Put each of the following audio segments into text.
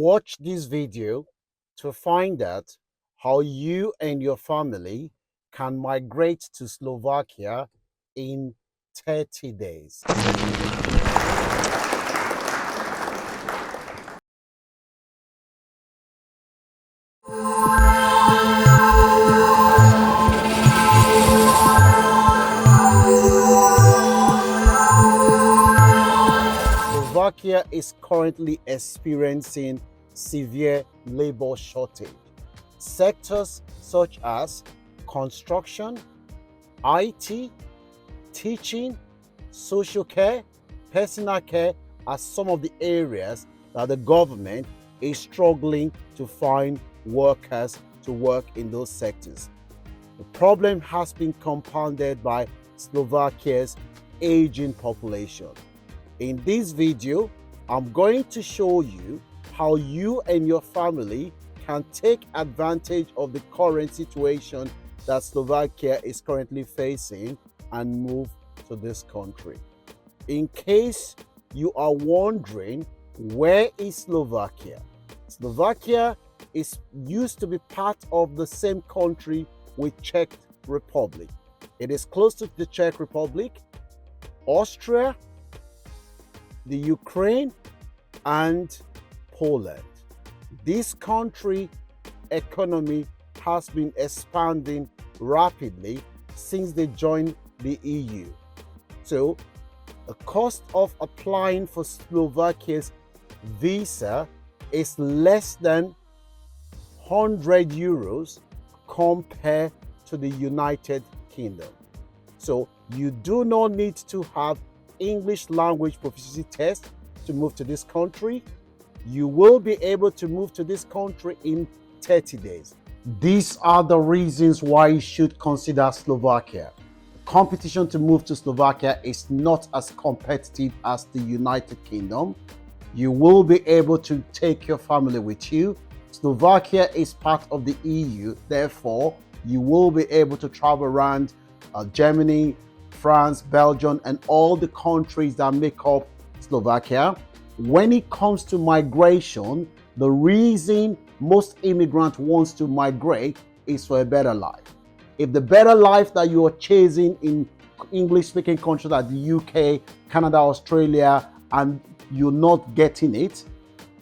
Watch this video to find out how you and your family can migrate to Slovakia in 30 days. Slovakia is currently experiencing severe labor shortage. Sectors such as construction, IT, teaching, social care, personal care are some of the areas that the government is struggling to find workers to work in those sectors. The problem has been compounded by Slovakia's aging population. In this video, I'm going to show you how you and your family can take advantage of the current situation that Slovakia is currently facing and move to this country. In case you are wondering, where is Slovakia? Slovakia used to be part of the same country with Czech Republic. It is close to the Czech Republic, Austria, the Ukraine, and Poland. This country economy has been expanding rapidly since they joined the EU. So the cost of applying for Slovakia's visa is less than 100 euros compared to the United Kingdom. So you do not need to have English language proficiency test to move to this country. You will be able to move to this country in 30 days. These are the reasons why you should consider Slovakia. Competition to move to Slovakia is not as competitive as the United Kingdom. You will be able to take your family with you. Slovakia is part of the EU, therefore you will be able to travel around Germany, France, Belgium, and all the countries that make up Slovakia. When it comes to migration, the reason most immigrants want to migrate is for a better life. If the better life that you are chasing in English-speaking countries like the UK, Canada, Australia, and you're not getting it,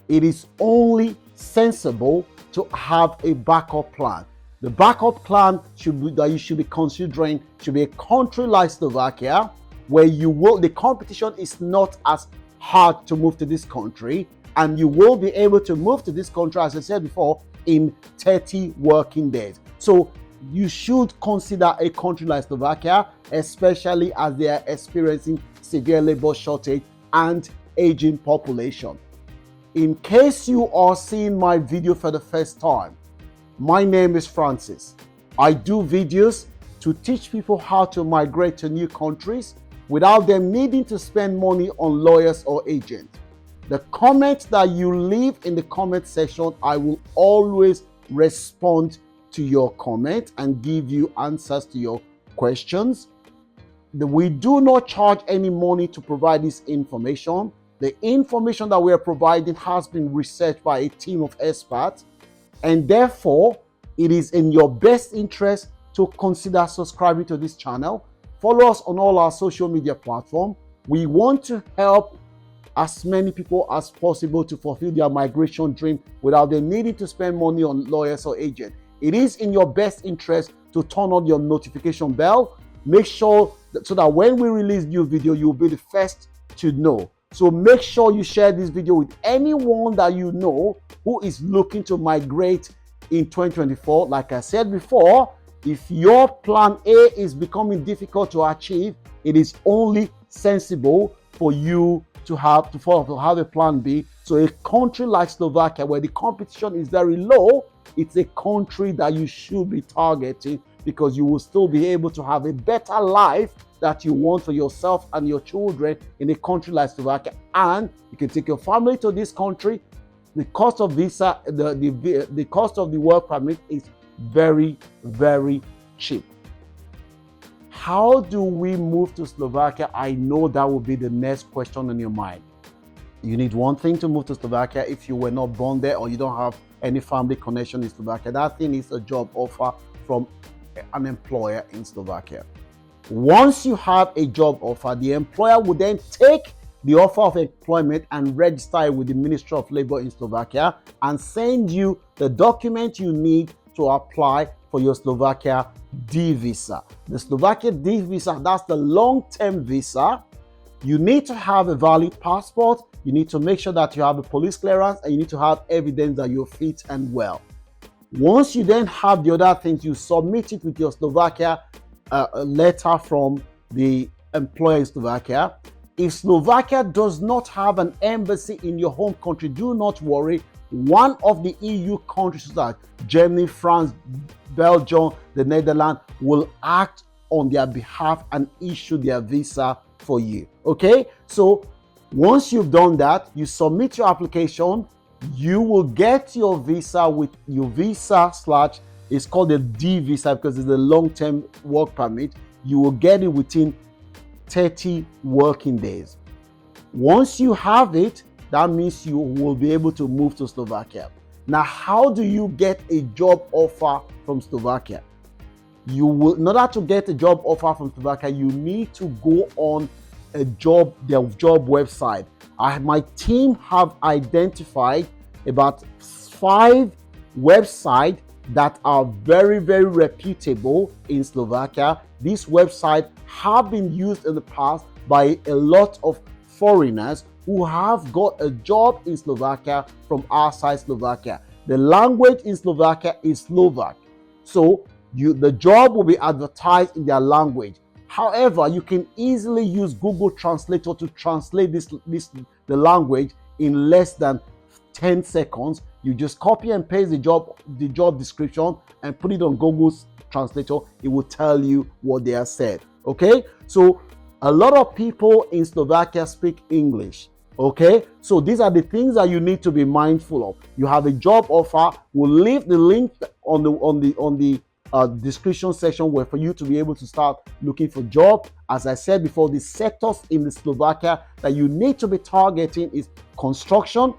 it is only sensible to have a backup plan. The backup plan that you should be considering should be a country like Slovakia, where the competition is not as hard to move to this country, and you will be able to move to this country, as I said before, in 30 working days. So you should consider a country like Slovakia, especially as they are experiencing severe labor shortage and aging population. In case you are seeing my video for the first time, my name is Francis. I do videos to teach people how to migrate to new countries without them needing to spend money on lawyers or agents. The comments that you leave in the comment section, I will always respond to your comment and give you answers to your questions. We do not charge any money to provide this information. The information that we are providing has been researched by a team of experts, and therefore it is in your best interest to consider subscribing to this channel. Follow us on all our social media platforms. We want to help as many people as possible to fulfill their migration dream without them needing to spend money on lawyers or agents. It is in your best interest to turn on your notification bell. Make sure so that when we release new video, you'll be the first to know. So make sure you share this video with anyone that you know who is looking to migrate in 2024. Like I said before, if your plan A is becoming difficult to achieve, it is only sensible for you to have a plan B. So a country like Slovakia, where the competition is very low, it's a country that you should be targeting, because you will still be able to have a better life that you want for yourself and your children in a country like Slovakia. And you can take your family to this country. The cost of visa, the cost of the work permit is very, very cheap. How do we move to Slovakia? I know that will be the next question on your mind. You need one thing to move to Slovakia if you were not born there or you don't have any family connection in Slovakia. That thing is a job offer from an employer in Slovakia. Once you have a job offer, the employer will then take the offer of employment and register it with the Ministry of Labor in Slovakia and send you the document you need to apply for your Slovakia D visa. The Slovakia D visa, that's the long-term visa. You need to have a valid passport. You need to make sure that you have a police clearance, and you need to have evidence that you're fit and well. Once you then have the other things, you submit it with your Slovakia letter from the employer in Slovakia. If Slovakia does not have an embassy in your home country, do not worry. One of the EU countries like Germany, France, Belgium, the Netherlands will act on their behalf and issue their visa for you. Okay, so once you've done that, you submit your application. You will get your visa with your visa slash, it's called a D visa because it's a long-term work permit. You will get it within 30 working days. Once you have it, that means you will be able to move to Slovakia. Now, how do you get a job offer from Slovakia? In order to get a job offer from Slovakia, you need to go on their job website. My team have identified about 5 websites that are very, very reputable in Slovakia. These websites have been used in the past by a lot of foreigners who have got a job in Slovakia from outside Slovakia. The language in Slovakia is Slovak. So the job will be advertised in their language. However, you can easily use Google Translator to translate the language in less than 10 seconds. You just copy and paste the job description and put it on Google's Translator. It will tell you what they have said. Okay, so a lot of people in Slovakia speak English. Okay, so these are the things that you need to be mindful of. You have a job offer. We'll leave the link on the description section where for you to be able to start looking for job. As I said before, the sectors in the Slovakia that you need to be targeting is construction.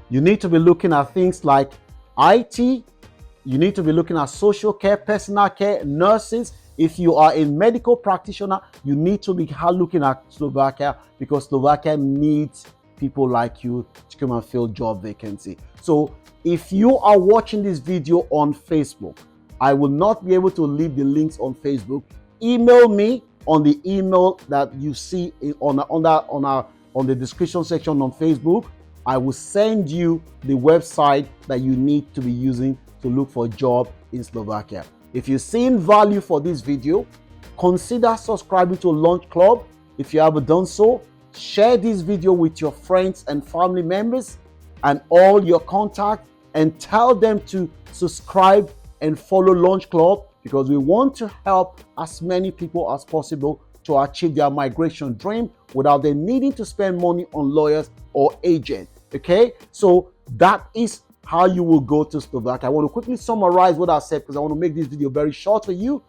You need to be looking at things like IT. You need to be looking at social care, personal care, nurses. If you are a medical practitioner, you need to be looking at Slovakia because Slovakia needs people like you to come and fill job vacancy. So if you are watching this video on Facebook, I will not be able to leave the links on Facebook. Email me on the email that you see on the description section on Facebook. I will send you the website that you need to be using to look for a job in Slovakia. If you've seen value for this video, consider subscribing to Launch Club. If you haven't done so, share this video with your friends and family members and all your contacts and tell them to subscribe and follow Launch Club because we want to help as many people as possible to achieve their migration dream without them needing to spend money on lawyers or agents. Okay, so that is how you will go to Slovakia. I want to quickly summarize what I said because I want to make this video very short for you.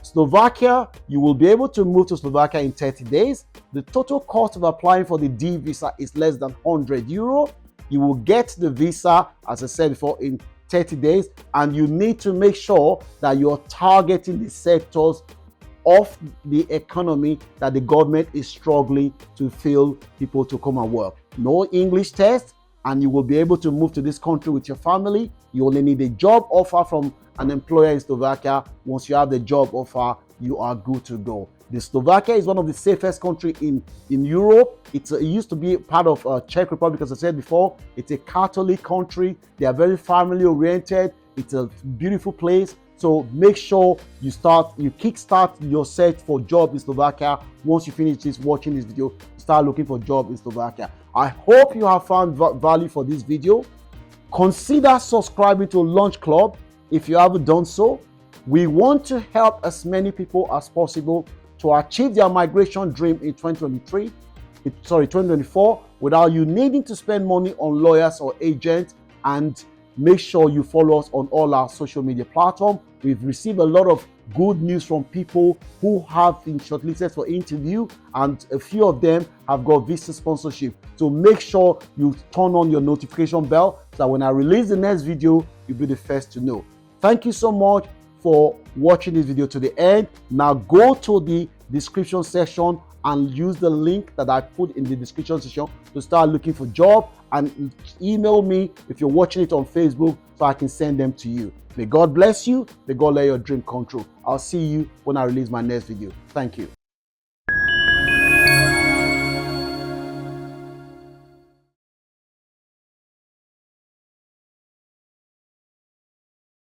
Slovakia, you will be able to move to Slovakia in 30 days. The total cost of applying for the D visa is less than €100. You will get the visa, as I said before, in 30 days, and you need to make sure that you're targeting the sectors of the economy that the government is struggling to fill people to come and work. No English test, and you will be able to move to this country with your family. You only need a job offer from an employer in Slovakia. Once you have the job offer, you are good to go. The Slovakia is one of the safest countries in Europe. It used to be part of Czech Republic, as I said before. It's a Catholic country. They are very family oriented. It's a beautiful place. So make sure you kickstart your search for job in Slovakia. Once you finish watching this video, start looking for job in Slovakia. I hope you have found value for this video. Consider subscribing to Launch Club if you haven't done so. We want to help as many people as possible to achieve their migration dream in 2024 without you needing to spend money on lawyers or agents and Make sure you follow us on all our social media platforms. We've received a lot of good news from people who have been shortlisted for interview, and a few of them have got visa sponsorship. So make sure you turn on your notification bell so that when I release the next video, you'll be the first to know. Thank you so much for watching this video to the end. Now go to the description section and use the link that I put in the description section to start looking for job, and email me if you're watching it on Facebook so I can send them to you. May God bless you. May God let your dream come true. I'll see you when I release my next video. Thank you.